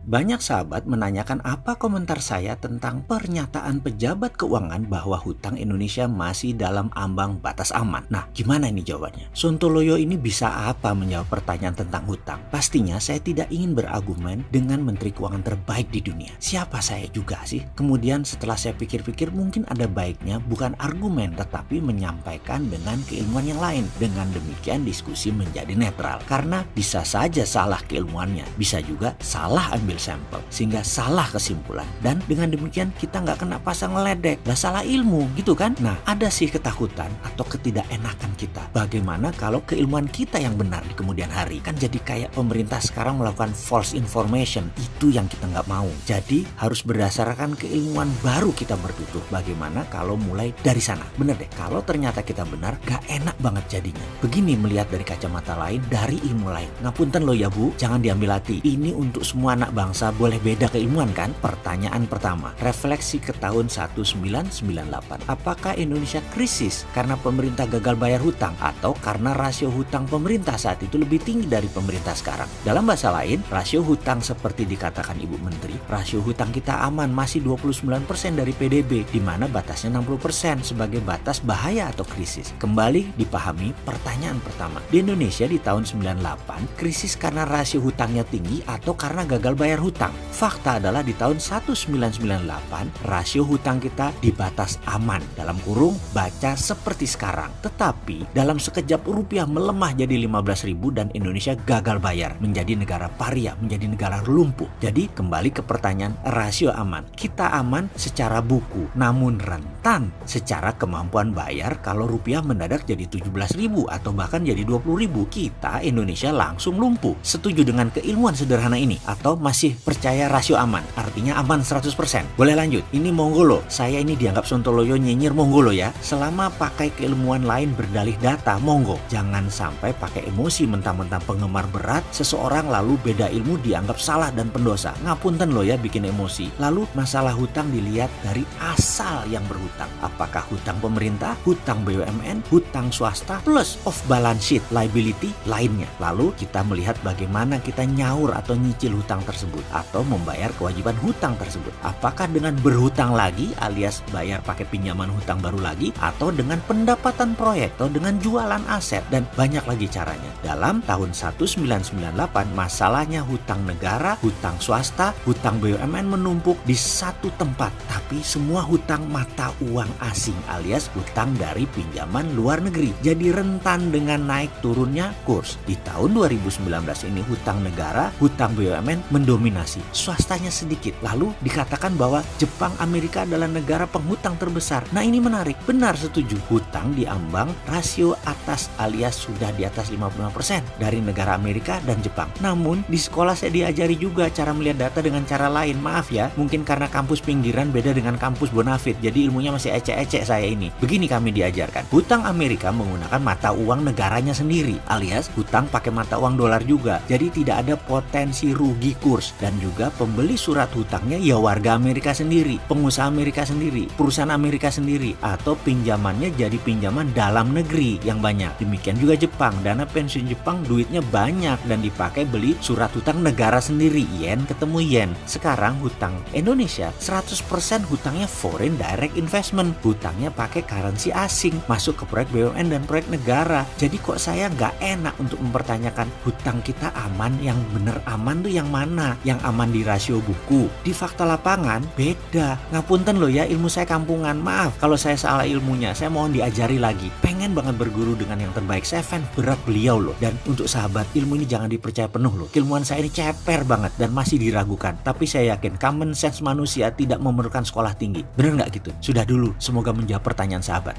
Banyak sahabat menanyakan apa komentar saya tentang pernyataan pejabat keuangan bahwa hutang Indonesia masih dalam ambang batas aman. Nah, gimana ini jawabannya? Sontoloyo ini bisa apa menjawab pertanyaan tentang hutang? Pastinya saya tidak ingin berargumen dengan Menteri Keuangan terbaik di dunia. Siapa saya juga sih? Kemudian setelah saya pikir-pikir mungkin ada baiknya bukan argumen tetapi menyampaikan dengan keilmuan yang lain. Dengan demikian diskusi menjadi netral. Karena bisa saja salah keilmuannya, bisa juga salah ambil sampel sehingga salah kesimpulan, dan dengan demikian kita nggak kena pasang ngeledek, lah salah ilmu gitu kan. Nah, ada sih ketakutan atau ketidakenakan kita bagaimana kalau keilmuan kita yang benar di kemudian hari. Kan jadi kayak pemerintah sekarang melakukan false information, itu yang kita nggak mau. Jadi harus berdasarkan keilmuan baru kita bertutur. Bagaimana kalau mulai dari sana? Bener deh, kalau ternyata kita benar gak enak banget jadinya. Begini melihat dari kacamata lain, dari ilmu lain. Ngapunten loh ya Bu, jangan diambil hati, ini untuk semua anak bangsa boleh beda keilmuan kan? Pertanyaan pertama, refleksi ke tahun 1998. Apakah Indonesia krisis karena pemerintah gagal bayar hutang atau karena rasio hutang pemerintah saat itu lebih tinggi dari pemerintah sekarang? Dalam bahasa lain, rasio hutang seperti dikatakan Ibu Menteri, rasio hutang kita aman masih 29% dari PDB, di mana batasnya 60% sebagai batas bahaya atau krisis. Kembali dipahami pertanyaan pertama. Di Indonesia di tahun 98, krisis karena rasio hutangnya tinggi atau karena gagal bayar hutang. Fakta adalah di tahun 1998 rasio hutang kita di batas aman, dalam kurung baca seperti sekarang. Tetapi dalam sekejap rupiah melemah jadi 15.000 dan Indonesia gagal bayar, menjadi negara paria, menjadi negara lumpuh. Jadi kembali ke pertanyaan rasio aman. Kita aman secara buku, namun rentan secara kemampuan bayar kalau rupiah mendadak jadi 17.000 atau bahkan jadi 20.000. Kita Indonesia langsung lumpuh. Setuju dengan keilmuan sederhana ini atau masih percaya rasio aman, artinya aman 100%? Boleh lanjut? Ini monggo loh, saya ini dianggap Sontoloyo nyinyir, monggo loh ya. Selama pakai keilmuan lain berdalih data, monggo. Jangan sampai pakai emosi mentang-mentang penggemar berat seseorang lalu beda ilmu dianggap salah dan pendosa. Ngapunten loh ya bikin emosi. Lalu masalah hutang dilihat dari asal yang berhutang. Apakah hutang pemerintah, hutang BUMN, hutang swasta, plus off balance sheet liability lainnya. Lalu kita melihat bagaimana kita nyaur atau nyicil hutang tersebut atau membayar kewajiban hutang tersebut. Apakah dengan berhutang lagi alias bayar pakai pinjaman hutang baru lagi, atau dengan pendapatan proyek, atau dengan jualan aset, dan banyak lagi caranya. Dalam tahun 1998 masalahnya hutang negara, hutang swasta, hutang BUMN menumpuk di satu tempat, tapi semua hutang mata uang asing alias hutang dari pinjaman luar negeri. Jadi rentan dengan naik turunnya kurs. Di tahun 2019 ini hutang negara, hutang BUMN mendominasi, swastanya sedikit. Lalu dikatakan bahwa Jepang, Amerika adalah negara penghutang terbesar. Nah ini menarik, benar setuju. Hutang diambang rasio atas alias sudah di atas 55% dari negara Amerika dan Jepang. Namun di sekolah saya diajari juga cara melihat data dengan cara lain. Maaf ya, mungkin karena kampus pinggiran beda dengan kampus Bonafit, jadi ilmunya masih ecek-ecek saya ini. Begini kami diajarkan, hutang Amerika menggunakan mata uang negaranya sendiri alias hutang pakai mata uang dolar juga. Jadi tidak ada potensi rugi kurs, dan juga pembeli surat hutangnya ya warga Amerika sendiri, pengusaha Amerika sendiri, perusahaan Amerika sendiri, atau pinjamannya jadi pinjaman dalam negeri yang banyak. Demikian juga Jepang, dana pensiun Jepang duitnya banyak dan dipakai beli surat hutang negara sendiri, yen ketemu yen. Sekarang hutang Indonesia 100% hutangnya foreign direct investment, hutangnya pakai currency asing, masuk ke proyek BUMN dan proyek negara. Jadi kok saya nggak enak untuk mempertanyakan hutang kita aman, yang bener aman tuh yang mana? Yang aman di rasio buku, di fakta lapangan beda. Ngapunten loh ya, ilmu saya kampungan, maaf kalau saya salah ilmunya, saya mohon diajari lagi. Pengen banget berguru dengan yang terbaik, saya fan berat beliau loh. Dan untuk sahabat, ilmu ini jangan dipercaya penuh loh. Keilmuan saya ini ceper banget dan masih diragukan, tapi saya yakin common sense manusia tidak memerlukan sekolah tinggi. Bener nggak gitu? Sudah dulu, semoga menjawab pertanyaan sahabat.